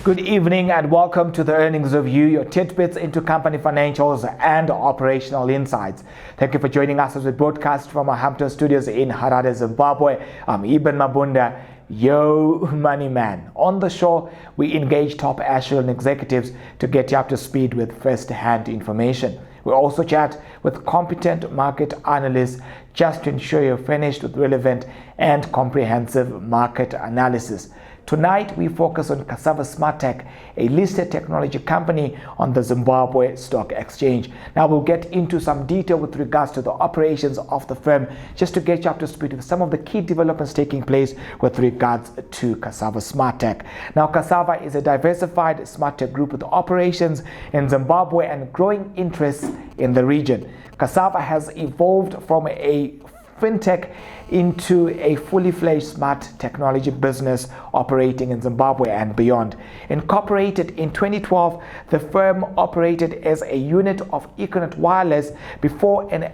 Good evening and welcome to the earnings review, your tidbits into company financials and operational insights. Thank you for joining us as we broadcast from our Hampton studios in Harare, Zimbabwe. I'm Eben Mabunda, yo money man. On the show, we engage top Ashland executives to get you up to speed with first-hand information. We also chat with competent market analysts just to ensure you're finished with relevant and comprehensive market analysis. Tonight, we focus on Cassava Smartech, a listed technology company on the Zimbabwe Stock Exchange. Now, we'll get into some detail with regards to the operations of the firm, just to get you up to speed with some of the key developments taking place with regards to Cassava Smartech. Now, Cassava is a diversified Smartech group with operations in Zimbabwe and growing interests in the region. Cassava has evolved from a fintech into a fully fledged smart technology business operating in Zimbabwe and beyond. Incorporated in 2012, the firm operated as a unit of Econet Wireless before an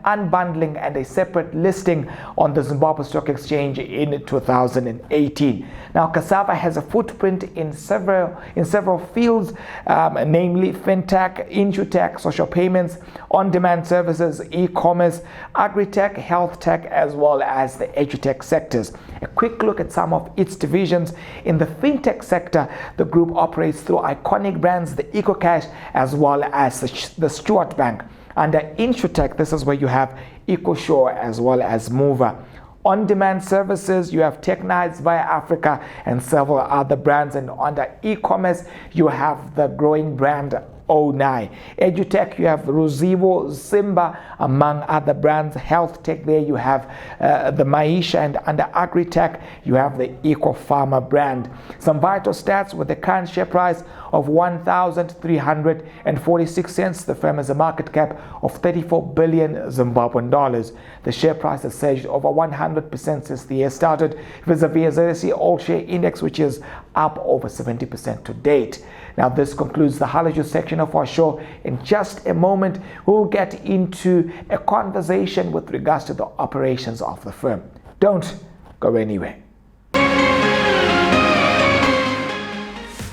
unbundling and a separate listing on the Zimbabwe Stock Exchange in 2018. Now, Cassava has a footprint in several fields, namely fintech, insurtech, social payments, on-demand services, e-commerce, agri-tech, health tech, as well as the edutech sectors. A quick look at some of its divisions. In the fintech sector, the group operates through iconic brands, the EcoCash, as well as the Stuart Bank. Under insurtech, this is where you have EcoSure as well as Mover. On-demand services, you have Technites via Africa and several other brands. And under e-commerce, you have the growing brand O9. EduTech, you have Ruzivo, Simba, among other brands. Health tech, there you have the Maisha, and under Agri-Tech, you have the Eco Pharma brand. Some vital stats: with the current share price of 1,346 cents, the firm has a market cap of 34 billion Zimbabwean dollars. The share price has surged over 100% since the year started, vis-a-vis the All Share Index, which is up over 70% to date. Now, this concludes the Halajo section of our show. In just a moment, we'll get into a conversation with regards to the operations of the firm. Don't go anywhere.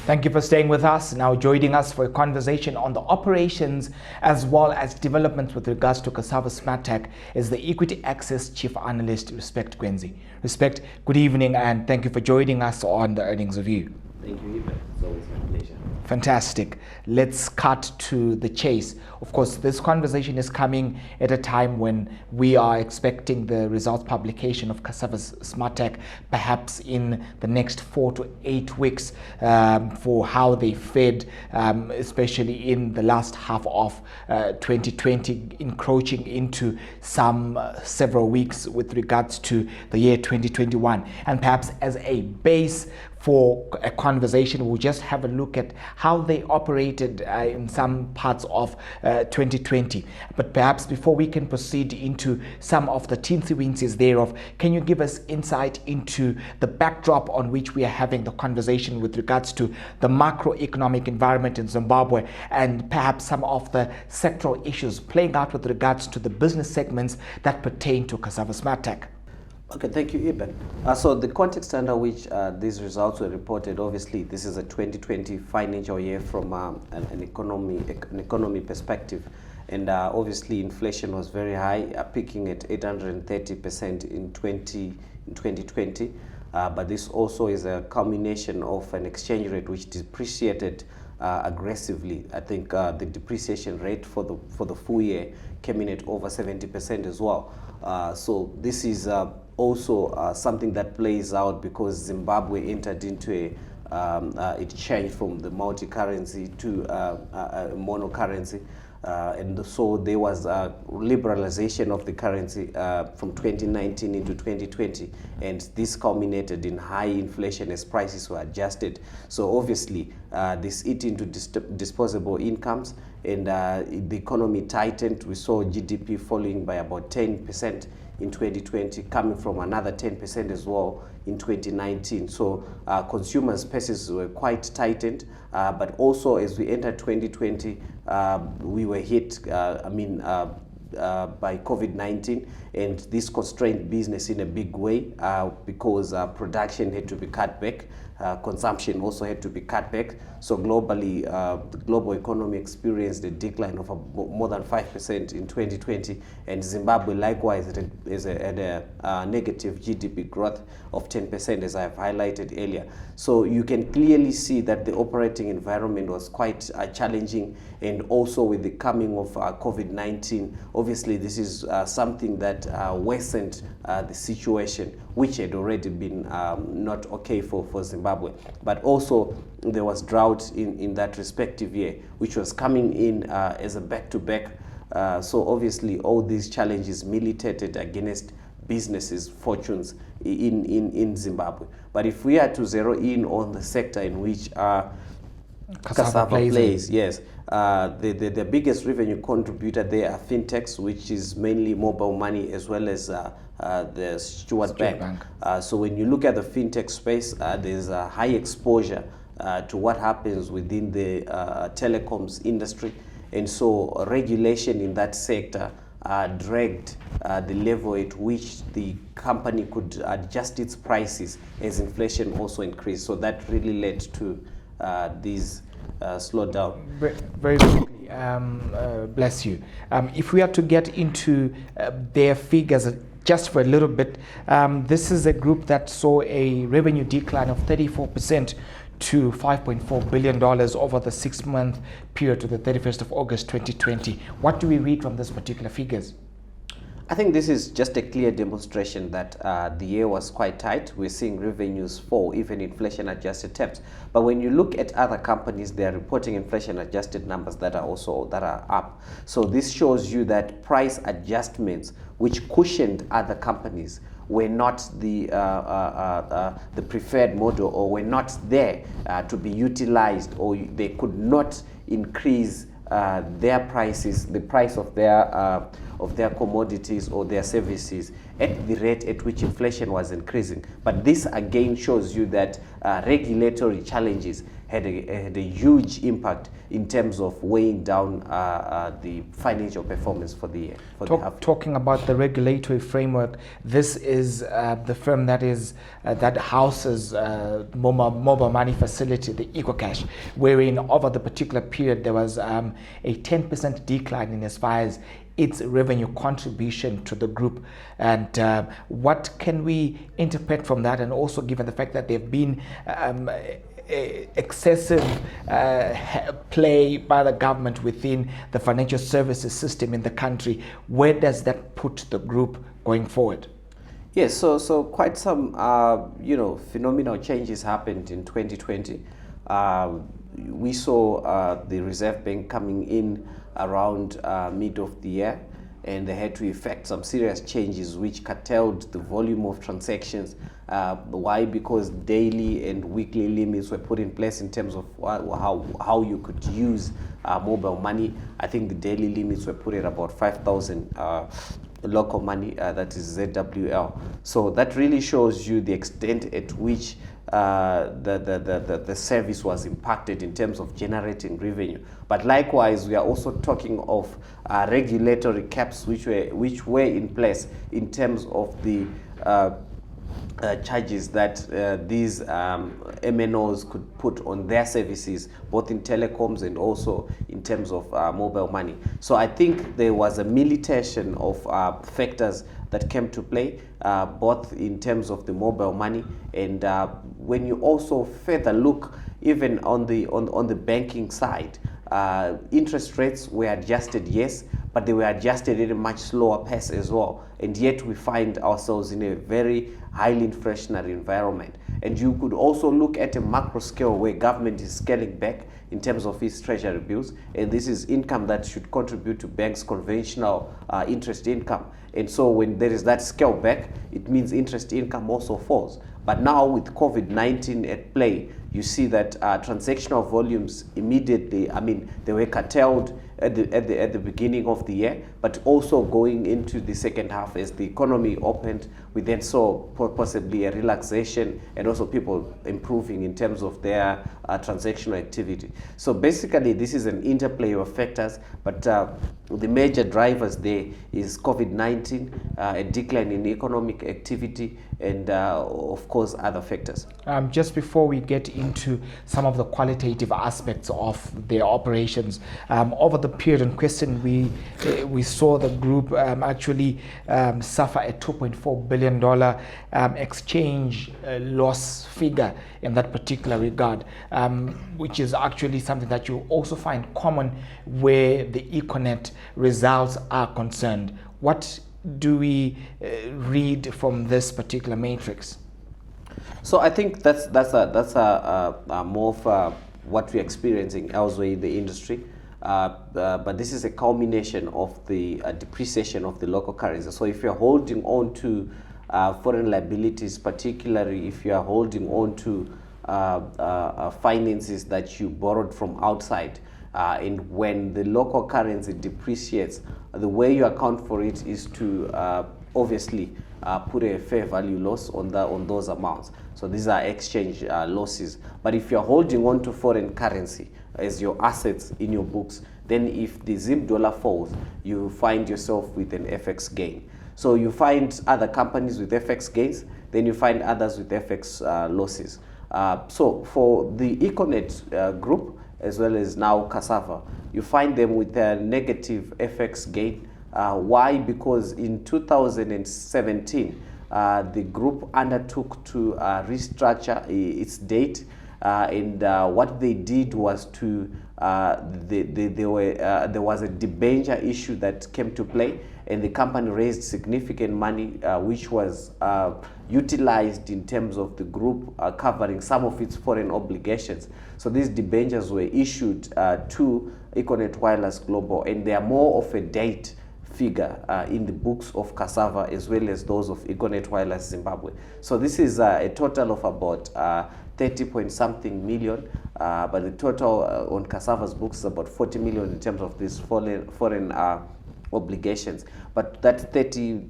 Thank you for staying with us. Now joining us for a conversation on the operations as well as developments with regards to Cassava Smartech is the Equity Access Chief Analyst, Respect Gwenzi. Respect, good evening and thank you for joining us on the earnings review. Thank you, Eva. It's always my pleasure. Fantastic. Let's cut to the chase. Of course, this conversation is coming at a time when we are expecting the results publication of Cassava Smartech perhaps in the next 4 to 8 weeks for how they fared, especially in the last half of 2020, encroaching into several weeks with regards to the year 2021. And perhaps as a base for a conversation, we'll just have a look at how they operated in some parts of 2020. But perhaps before we can proceed into some of the teensy-weensys thereof, can you give us insight into the backdrop on which we are having the conversation with regards to the macroeconomic environment in Zimbabwe and perhaps some of the sectoral issues playing out with regards to the business segments that pertain to Cassava Smartech? Okay, thank you, Eben. So the context under which these results were reported, obviously, this is a 2020 financial year from an economy perspective. And obviously, inflation was very high, peaking at 830% in 2020. But this also is a culmination of an exchange rate which depreciated aggressively. I think the depreciation rate for the full year came in at over 70% as well. So this is also something that plays out because Zimbabwe entered into it changed from the multi-currency to a mono-currency. And so there was a liberalization of the currency from 2019 into 2020, and this culminated in high inflation as prices were adjusted. So obviously this eat into disposable incomes, and the economy tightened. We saw GDP falling by about 10% in 2020, coming from another 10% as well in 2019. So consumers' purses were quite tightened, but also as we entered 2020, we were hit by COVID-19, and this constrained business in a big way because production had to be cut back. consumption also had to be cut back. So globally, the global economy experienced a decline of more than 5% in 2020, and Zimbabwe likewise had a negative GDP growth of 10%, as I have highlighted earlier. So you can clearly see that the operating environment was quite challenging, and also with the coming of COVID-19, obviously this is something that worsened the situation, which had already been not okay for Zimbabwe. But also there was drought in that respective year, which was coming in as a back-to-back. So obviously all these challenges militated against businesses' fortunes in Zimbabwe. But if we are to zero in on the sector in which Cassava plays, yes, the biggest revenue contributor there are fintechs, which is mainly mobile money, as well as the Stewart Bank. So when you look at the fintech space, there's a high exposure to what happens within the telecoms industry, and so regulation in that sector dragged the level at which the company could adjust its prices as inflation also increased. So that really led to these slowdown. Very quickly, bless you. If we are to get into their figures just for a little bit, this is a group that saw a revenue decline of 34% to $5.4 billion over the 6-month period to the 31st of August 2020. What do we read from these particular figures? I think this is just a clear demonstration that the year was quite tight. We're seeing revenues fall, even inflation-adjusted terms. But when you look at other companies, they are reporting inflation-adjusted numbers that are up. So this shows you that price adjustments, which cushioned other companies, were not the preferred model, or were not there to be utilized, or they could not increase their prices, the price of their commodities or their services at the rate at which inflation was increasing. But this again shows you that regulatory challenges had a huge impact in terms of weighing down the financial performance for the year. Talking about the regulatory framework, this is the firm that houses mobile money facility, the EcoCash, wherein over the particular period there was a 10% decline in as far as its revenue contribution to the group. And what can we interpret from that? And also given the fact that there have been excessive play by the government within the financial services system in the country, where does that put the group going forward? Yes, so quite some phenomenal changes happened in 2020. We saw the Reserve Bank coming in around mid of the year, and they had to effect some serious changes which curtailed the volume of transactions. Why? Because daily and weekly limits were put in place in terms of how you could use mobile money. I think the daily limits were put at about 5,000 local money, that is ZWL. So that really shows you the extent at which the service was impacted in terms of generating revenue. But likewise, we are also talking of regulatory caps which were in place in terms of the charges that these MNOs could put on their services, both in telecoms and also in terms of mobile money. So I think there was a militation of factors that came to play, both in terms of the mobile money, and when you also further look even on the banking side, interest rates were adjusted, yes, but they were adjusted at a much slower pace as well, and yet we find ourselves in a very highly inflationary environment. And you could also look at a macro scale where government is scaling back in terms of its treasury bills, and this is income that should contribute to banks' conventional interest income. And so when there is that scale back, it means interest income also falls. But now with COVID-19 at play, you see that transactional volumes immediately, they were curtailed at the beginning of the year, but also going into the second half as the economy opened, we then saw possibly a relaxation and also people improving in terms of their transactional activity. So basically this is an interplay of factors, but the major drivers there is COVID-19, a decline in economic activity, and of course other factors. Just before we get into some of the qualitative aspects of their operations, over the period in question, we saw the group actually suffer a $2.4 billion exchange loss figure in that particular regard, which is actually something that you also find common where the Econet results are concerned. What do we read from this particular matrix? So I think that's a more of what we're experiencing elsewhere in the industry. But this is a culmination of the depreciation of the local currency. So if you're holding on to foreign liabilities, particularly if you are holding on to finances that you borrowed from outside, and when the local currency depreciates, the way you account for it is to obviously put a fair value loss on those amounts. So these are exchange losses. But if you're holding on to foreign currency as your assets in your books, then if the ZIM dollar falls, you find yourself with an FX gain. So you find other companies with FX gains, then you find others with FX losses. So for the Econet group, as well as now Cassava, you find them with a negative FX gain. Why? Because in 2017, the group undertook to restructure its debt, and what they did was to there was a debenture issue that came to play, and the company raised significant money, which was utilized in terms of the group covering some of its foreign obligations. So these debentures were issued to Econet Wireless Global, and they are more of a debt figure in the books of Cassava as well as those of Econet Wireless Zimbabwe. So this is a total of about 30 point something million, but the total on Cassava's books is about 40 million in terms of these foreign obligations. But that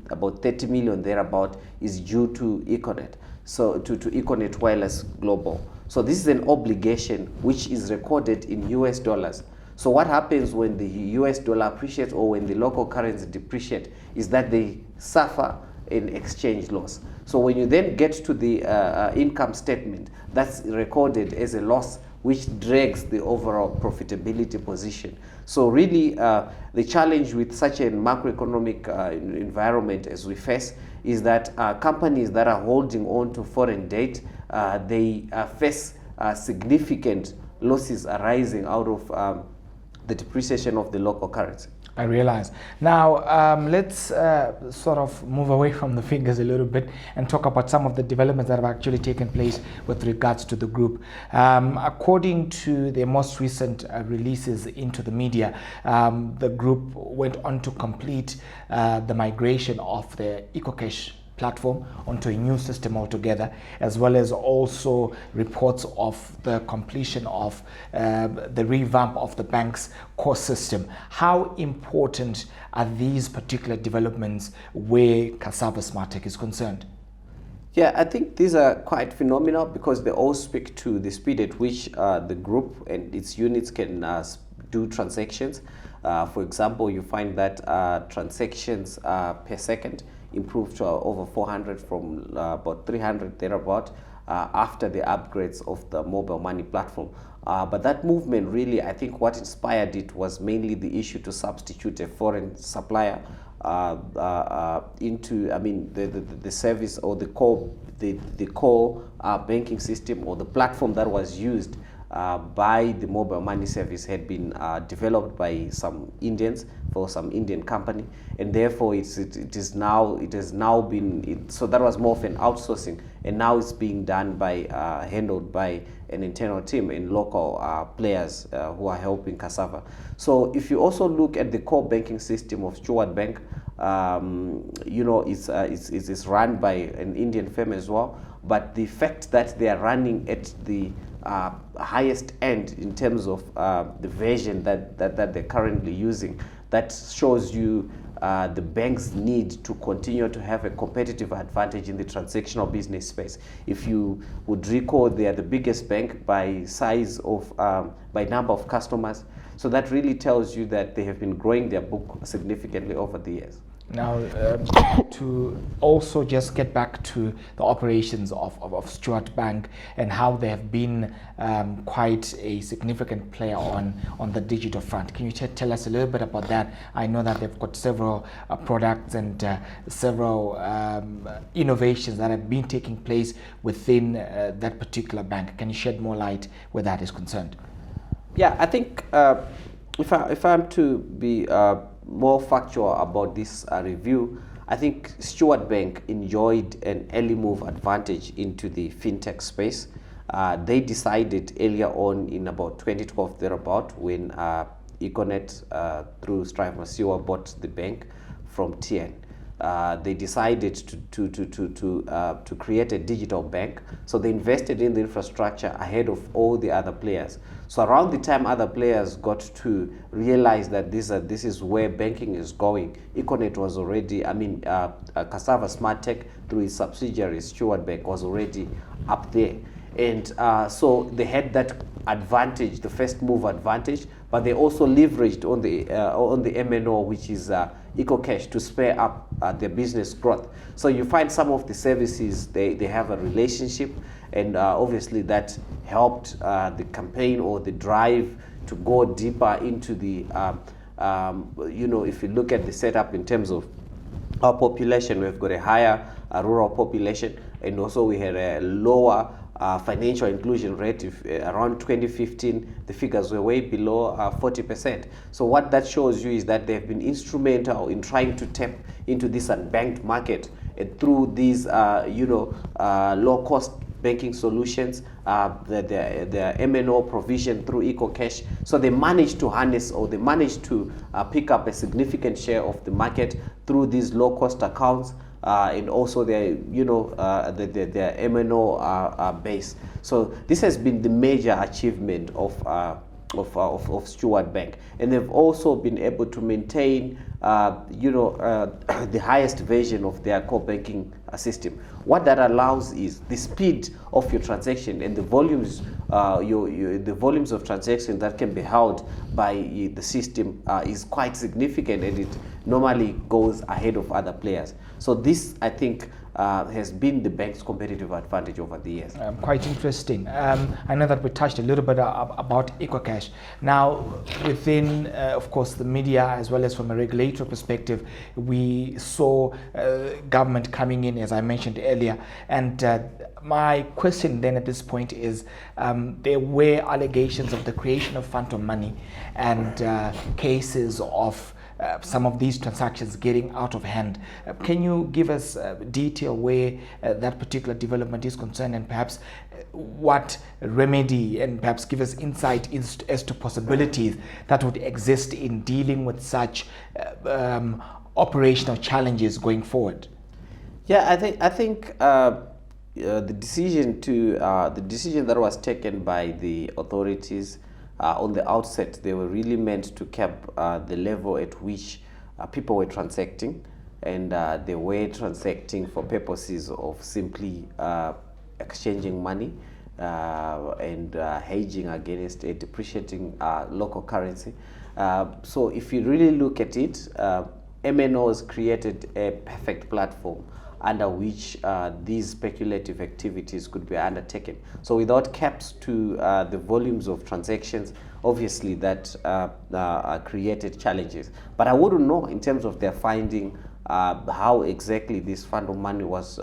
about 30 million thereabout is due to Econet, so to Econet Wireless Global. So this is an obligation which is recorded in US dollars. So what happens when the US dollar appreciates or when the local currency depreciates is that they suffer an exchange loss. So when you then get to the income statement, that's recorded as a loss, which drags the overall profitability position. So really, the challenge with such a macroeconomic environment as we face is that companies that are holding on to foreign debt, they face significant losses arising out of the depreciation of the local currency. I realize. Now, let's sort of move away from the figures a little bit and talk about some of the developments that have actually taken place with regards to the group. According to their most recent releases into the media, the group went on to complete the migration of the EcoCash platform onto a new system altogether, as well as also reports of the completion of the revamp of the bank's core system. How important are these particular developments where Cassava Smartech is concerned? Yeah, I think these are quite phenomenal because they all speak to the speed at which the group and its units can do transactions. For example, you find that transactions per second improved to over 400 from about 300 thereabout after the upgrades of the mobile money platform. But that movement really, I think what inspired it was mainly the issue to substitute a foreign supplier into, I mean, the service or the core banking system or the platform that was used by the mobile money service had been developed by some Indians for some Indian company, and therefore it has now been so that was more of an outsourcing, and now it's being done by handled by an internal team and local players who are helping Cassava. So if you also look at the core banking system of Stewart Bank, you know, it's run by an Indian firm as well, but the fact that they are running at the highest end in terms of the version that they're currently using, that shows you the bank's need to continue to have a competitive advantage in the transactional business space. If you would recall, they are the biggest bank by size of by number of customers. So that really tells you that they have been growing their book significantly over the years. Now, to also just get back to the operations of Stuart Bank and how they have been quite a significant player on the digital front. Can you tell us a little bit about that? I know that they've got several products and several innovations that have been taking place within that particular bank. Can you shed more light where that is concerned? Yeah, I think if I'm to be more factual about this review, I think Stuart Bank enjoyed an early move advantage into the fintech space. They decided earlier on in about 2012 thereabout when Econet through Strive Masiwa bought the bank from TN. They decided to create a digital bank, so they invested in the infrastructure ahead of all the other players. So around the time other players got to realize that this is where banking is going, Econet was already, Cassava Smartech through its subsidiary Stuart Bank was already up there. And so they had that advantage, the first move advantage, but they also leveraged on the MNO, which is EcoCash, to spare up their business growth. So you find some of the services, they have a relationship, and obviously that helped the campaign or the drive to go deeper into the, if you look at the setup in terms of our population, we've got a higher rural population, and also we had a lower financial inclusion rate. Around 2015, the figures were way below 40%. So what that shows you is that they've been instrumental in trying to tap into this unbanked market, and through these, low-cost banking solutions, the MNO provision through EcoCash. So they managed to harness, or they managed to pick up a significant share of the market through these low-cost accounts. And also their MNO base. So this has been the major achievement of Stuart Bank, and they've also been able to maintain, the highest version of their core banking system. What that allows is the speed of your transaction and the volumes, the volumes of transactions that can be held by the system is quite significant, and it normally goes ahead of other players. So this, I think, has been the bank's competitive advantage over the years. Quite interesting. I know that we touched a little bit about EcoCash. Now, within, of course, the media, as well as from a regulatory perspective, we saw government coming in, as I mentioned earlier. And my question then at this point is, there were allegations of the creation of phantom money and cases of some of these transactions getting out of hand. Can you give us detail where that particular development is concerned, and perhaps what remedy, and perhaps give us insight as to possibilities that would exist in dealing with such operational challenges going forward? Yeah, I think the decision that was taken by the authorities on the outset, they were really meant to cap the level at which people were transacting, and they were transacting for purposes of simply exchanging money and hedging against a depreciating local currency. So if you really look at it, MNOs created a perfect platform under which these speculative activities could be undertaken. So without caps to the volumes of transactions, obviously that created challenges. But I wouldn't know in terms of their finding how exactly this phantom money was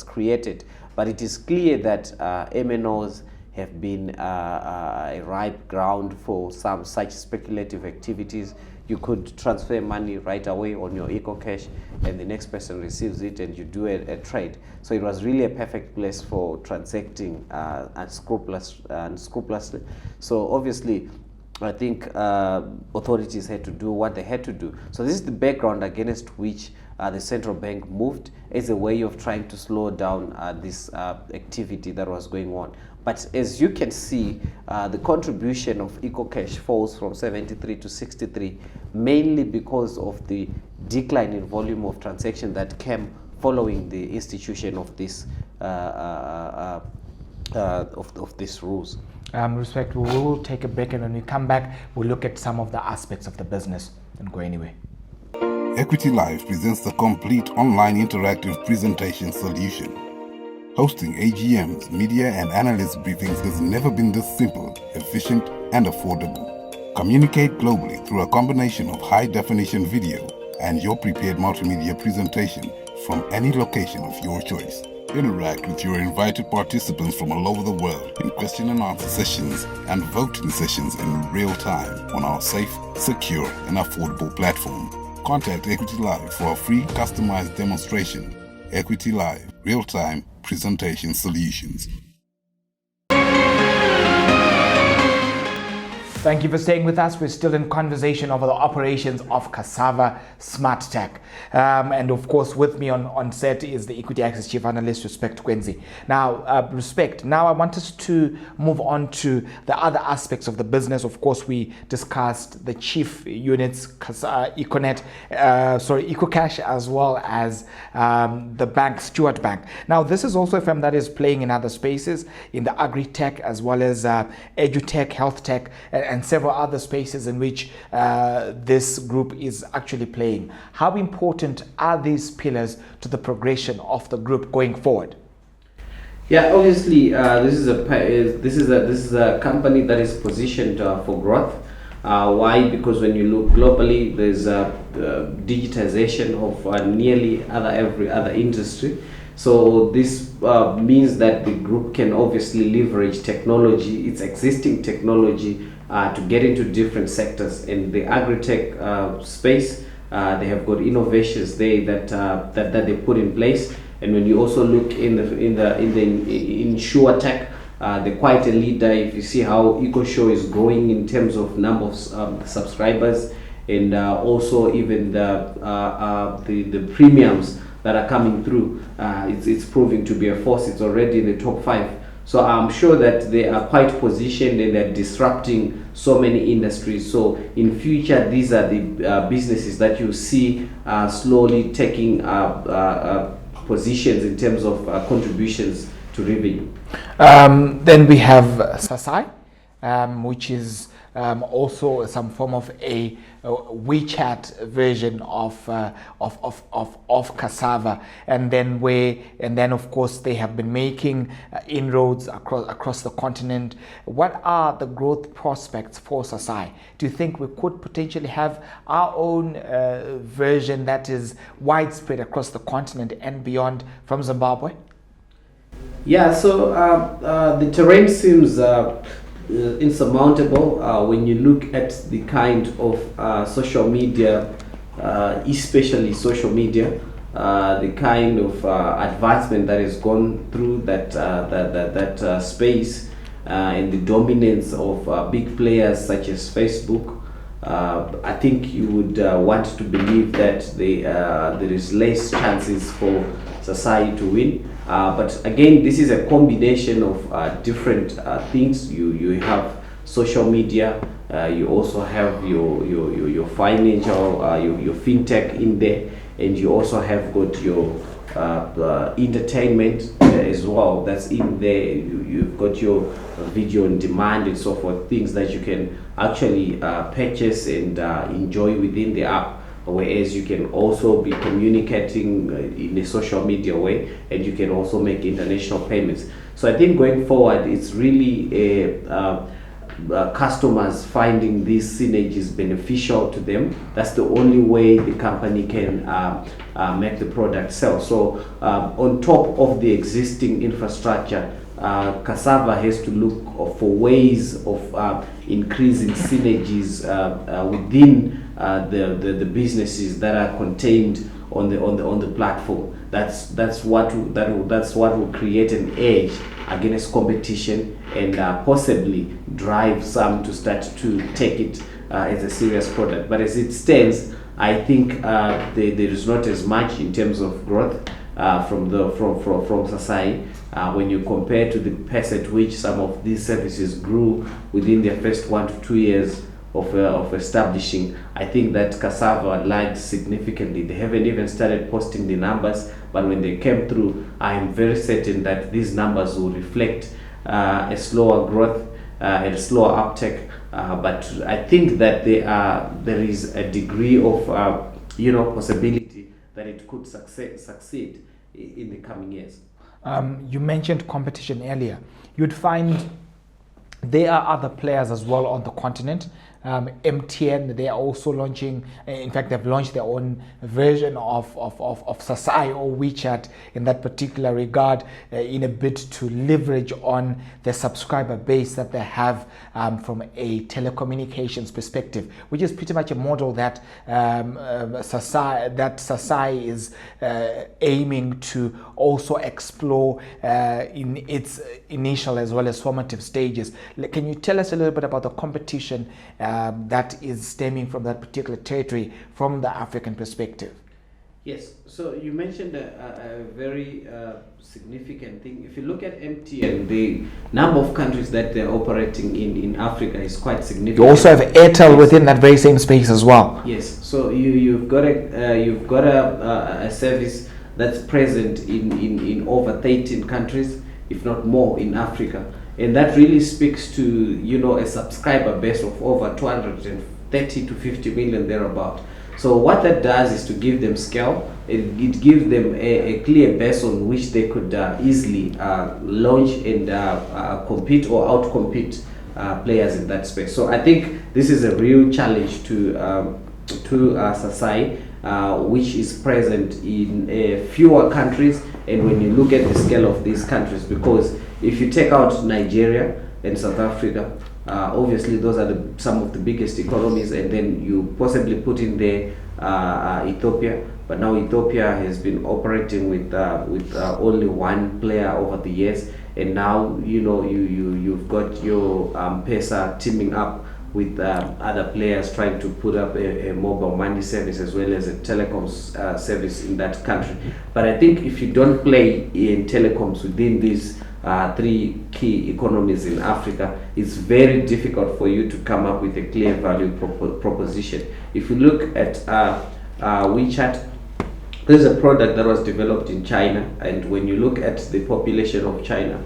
created. But it is clear that MNOs have been a ripe ground for some such speculative activities. You could transfer money right away on your EcoCash, and the next person receives it, and you do a trade. So it was really a perfect place for transacting unscrupulously. So obviously, I think authorities had to do what they had to do. So this is the background against which the central bank moved as a way of trying to slow down this activity that was going on. But as you can see, the contribution of EcoCash falls from 73 to 63, mainly because of the decline in volume of transaction that came following the institution of this of these rules. Respect, we will take a break, and when we come back, we'll look at some of the aspects of the business. Don't go anywhere. Equity Live presents the complete online interactive presentation solution. Hosting AGMs, media and analyst briefings has never been this simple, efficient and affordable. Communicate globally through a combination of high-definition video and your prepared multimedia presentation from any location of your choice. Interact with your invited participants from all over the world in question and answer sessions and voting sessions in real time on our safe, secure and affordable platform. Contact Equity Live for a free customized demonstration. Equity Live, real-time presentation solutions. Thank you for staying with us. We're still in conversation over the operations of Cassava Smartech. And of course, with me on set is the Equity Access Chief Analyst, Respect Gwenzi. Now, Respect, now I want us to move on to the other aspects of the business. Of course, we discussed the chief units, EcoCash, as well as the bank, Stewart Bank. Now, this is also a firm that is playing in other spaces, in the agri-tech, as well as edu-tech, health tech, and several other spaces in which this group is actually playing. How important are these pillars to the progression of the group going forward? Yeah, obviously, this is a company that is positioned for growth. Why? Because when you look globally, there's digitization of nearly every other industry. So this means that the group can obviously leverage technology, its existing technology, to get into different sectors. In the agri-tech space, they have got innovations there that they put in place. And when you also look in InsurTech, they're quite a leader. If you see how EcoShow is growing in terms of number of subscribers, and also even the premiums that are coming through, it's proving to be a force. It's already in the top 5. So I'm sure that they are quite positioned and they're disrupting so many industries. So in future, these are the businesses that you see slowly taking positions in terms of contributions to revenue. Then we have Sasai, which is also some form of a WeChat version of Cassava, and then of course they have been making inroads across the continent. What are the growth prospects for Sasai? Do you think we could potentially have our own version that is widespread across the continent and beyond from Zimbabwe? Yeah, so the terrain seems insurmountable when you look at the kind of social media, especially social media, the kind of advancement that has gone through that space, and the dominance of big players such as Facebook. I think you would want to believe that there is less chances for society to win. But again, this is a combination of different things. You have social media, you also have your financial, your fintech in there, and you also have got your entertainment as well. That's in there. You've got your video on demand and so forth, things that you can actually purchase and enjoy within the app. Whereas you can also be communicating in a social media way, and you can also make international payments. So I think going forward, it's really customers finding these synergies beneficial to them. That's the only way the company can make the product sell. So on top of the existing infrastructure, Cassava has to look for ways of increasing synergies within the businesses that are contained on the platform. That's what will create an edge against competition, and possibly drive some to start to take it as a serious product. But as it stands, I think there is not as much in terms of growth from Sasai when you compare to the pace at which some of these services grew within their first 1 to 2 years of establishing. I think that Cassava lagged significantly. They haven't even started posting the numbers, but when they came through, I am very certain that these numbers will reflect a slower growth and a slower uptake. But I think that there is a degree of possibility that it could succeed in the coming years. You mentioned competition earlier. You'd find there are other players as well on the continent. MTN, they are also launching, in fact, they've launched their own version of Sasai or WeChat in that particular regard, in a bid to leverage on the subscriber base that they have from a telecommunications perspective, which is pretty much a model that Sasai is aiming to also explore in its initial as well as formative stages. Can you tell us a little bit about the competition that is stemming from that particular territory from the African perspective? Yes, so you mentioned a very significant thing. If you look at MTN, the number of countries that they're operating in Africa is quite significant. You also have Airtel within that very same space as well. Yes, so you've got a service that's present in over 13 countries, if not more, in Africa. And that really speaks to, a subscriber base of over 230 to 50 million thereabout. So what that does is to give them scale. It gives them a clear base on which they could easily launch and compete or outcompete players in that space. So I think this is a real challenge to Sasai, which is present in fewer countries. And when you look at the scale of these countries, because if you take out Nigeria and South Africa, obviously those are some of the biggest economies, and then you possibly put in there Ethiopia. But now Ethiopia has been operating with only one player over the years, and now you've got your Pesa teaming up with other players trying to put up a mobile money service as well as a telecoms service in that country. But I think if you don't play in telecoms within these three key economies in Africa, it's very difficult for you to come up with a clear value proposition. If you look at WeChat, there's a product that was developed in China, and when you look at the population of China,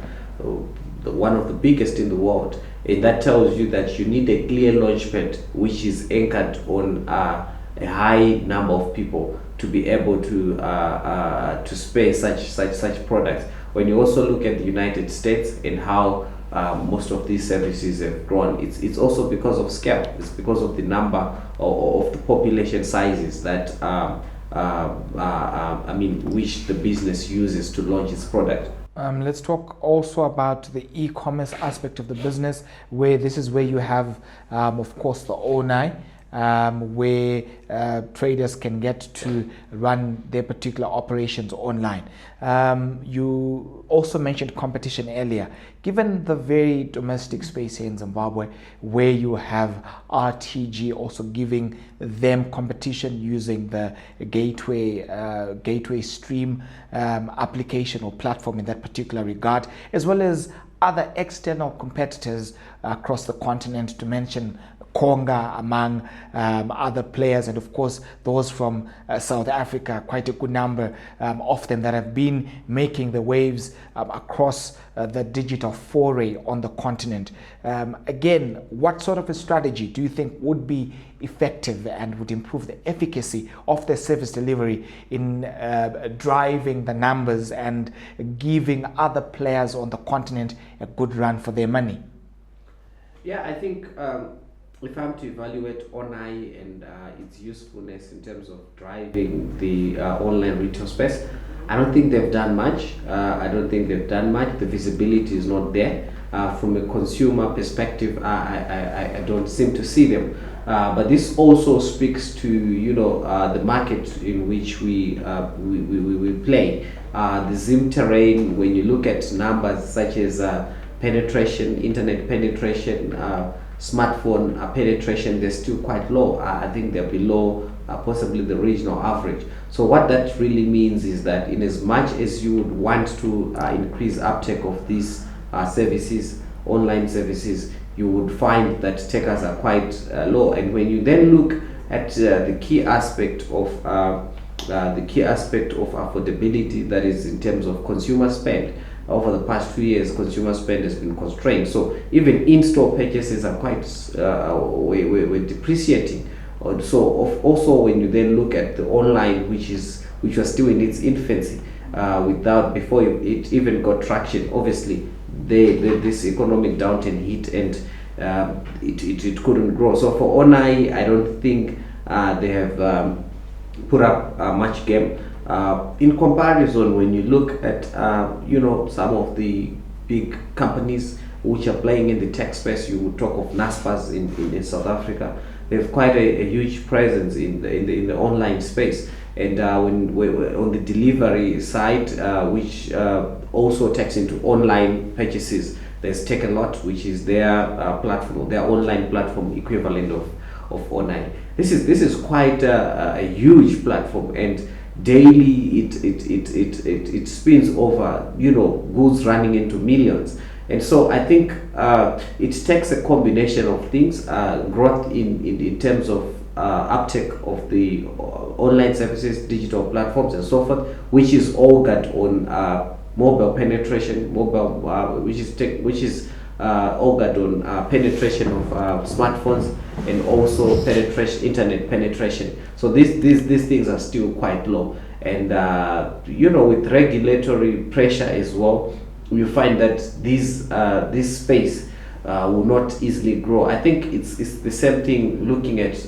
one of the biggest in the world, and that tells you that you need a clear launchpad which is anchored on a high number of people to be able to spare such products. When you also look at the United States and how most of these services have grown, it's also because of scale. It's because of the number of the population sizes that which the business uses to launch its product. Let's talk also about the e-commerce aspect of the business, where this is where you have, of course, the ONI, where traders can get to run their particular operations online. You also mentioned competition earlier. Given the very domestic space here in Zimbabwe, where you have RTG also giving them competition using the gateway stream application or platform in that particular regard, as well as other external competitors across the continent, to mention Conga among other players, and of course those from South Africa, quite a good number of them that have been making the waves across the digital foray on the continent. Again, what sort of a strategy do you think would be effective and would improve the efficacy of the service delivery in driving the numbers and giving other players on the continent a good run for their money? Yeah, I think if I'm to evaluate ONI and its usefulness in terms of driving the online retail space, I don't think they've done much. The visibility is not there. From a consumer perspective, I don't seem to see them. But this also speaks to the market in which we play. The Zim terrain, when you look at numbers such as penetration, internet penetration, smartphone penetration, they're still quite low. I think they're below possibly the regional average. So what that really means is that in as much as you would want to increase uptake of these services, online services, you would find that takers are quite low. And when you then look at the key aspect of affordability, that is in terms of consumer spend, over the past 2 years, consumer spend has been constrained. So even in-store purchases are quite we're depreciating Also, when you then look at the online, which was still in its infancy, before it even got traction, obviously this economic downturn hit, and it couldn't grow. So for Onai, I don't think they have put up much game. In comparison, when you look at some of the big companies which are playing in the tech space, you would talk of Naspers in South Africa. They have quite a huge presence in the online space, and when on the delivery side, which also takes into online purchases, there's Takealot, which is their platform, their online platform equivalent of Onai. This is quite a huge platform, and daily it spins over goods running into millions. And so I think it takes a combination of things, growth in terms of uptake of the online services, digital platforms, and so forth, which is augured on mobile penetration, which is augured on penetration of smartphones, and also internet penetration. So these things are still quite low, and with regulatory pressure as well, you find that this space will not easily grow. I think it's the same thing looking at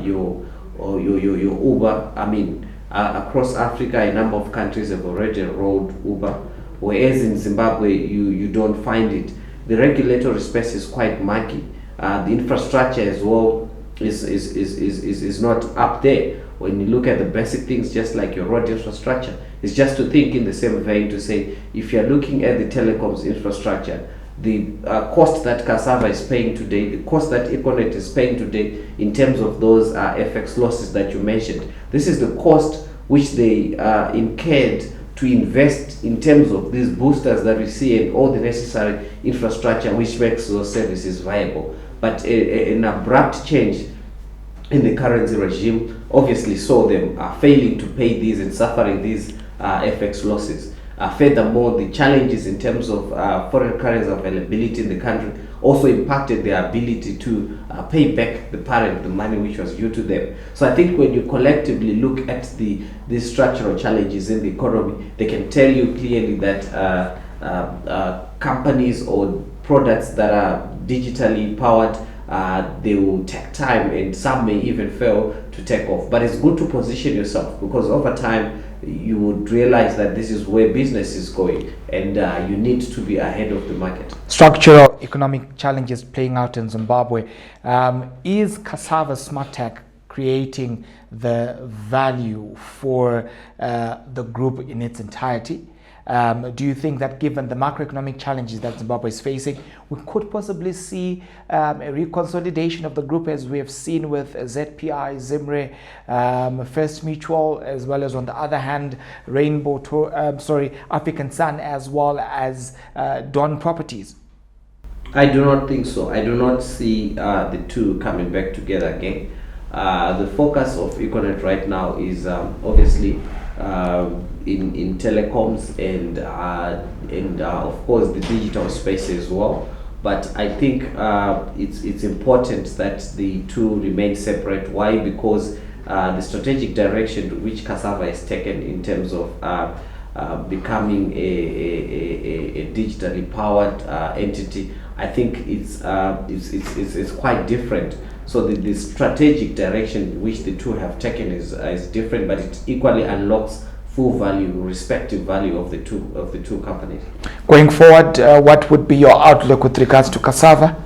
your Uber. I mean, across Africa, a number of countries have already rolled Uber, whereas in Zimbabwe you don't find it. The regulatory space is quite murky. The infrastructure as well is not up there. When you look at the basic things, just like your road infrastructure, it's just to think in the same vein to say, if you're looking at the telecoms infrastructure, the cost that Cassava is paying today, the cost that Econet is paying today in terms of those FX losses that you mentioned, this is the cost which they incurred to invest in terms of these boosters that we see and all the necessary infrastructure which makes those services viable. But an abrupt change in the currency regime obviously saw them failing to pay these and suffering these FX losses. Furthermore, the challenges in terms of foreign currency availability in the country also impacted their ability to pay back the parent the money which was due to them. So I think when you collectively look at the structural challenges in the economy, they can tell you clearly that companies or products that are digitally powered, they will take time, and some may even fail to take off. But it's good to position yourself, because over time you would realize that this is where business is going, and you need to be ahead of the market. Structural economic challenges playing out in Zimbabwe. Is Cassava Smartech creating the value for the group in its entirety? Do you think that given the macroeconomic challenges that Zimbabwe is facing, we could possibly see a reconsolidation of the group, as we have seen with ZPI, Zimre, First Mutual, as well as on the other hand, African Sun, as well as Dawn Properties? I do not think so. I do not see the two coming back together again. The focus of Econet right now is obviously in telecoms and of course the digital space as well. But I think it's important that the two remain separate. Why? Because the strategic direction which Cassava has taken in terms of becoming a digitally powered entity, I think it's quite different. So the strategic direction which the two have taken is different, but it equally unlocks full value, respective value of the two companies. Going forward, what would be your outlook with regards to Cassava?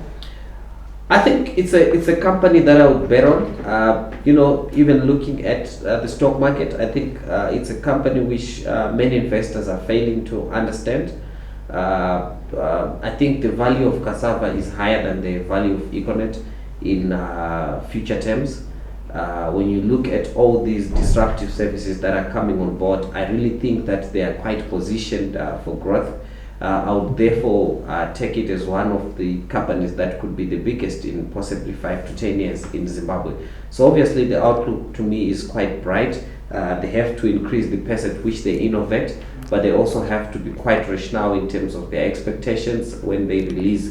I think it's a company that I would bet on. Even looking at the stock market, I think it's a company which many investors are failing to understand. I think the value of Cassava is higher than the value of Econet in future terms. When you look at all these disruptive services that are coming on board, I really think that they are quite positioned for growth. I would therefore take it as one of the companies that could be the biggest in possibly 5 to 10 years in Zimbabwe. So obviously the outlook to me is quite bright. They have to increase the pace at which they innovate, but they also have to be quite rational in terms of their expectations when they release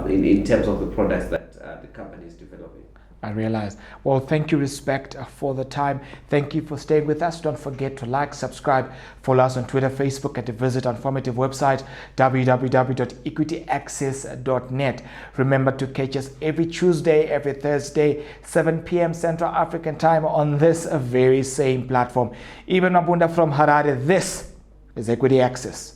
in terms of the products that the company is developing. I realize. Well, thank you, Respect, for the time. Thank you for staying with us. Don't forget to like, subscribe, follow us on Twitter, Facebook, and to visit our informative website, www.equityaccess.net. Remember to catch us every Tuesday, every Thursday, 7 p.m. Central African Time on this very same platform. Even Mabunda from Harare, this is Equity Access.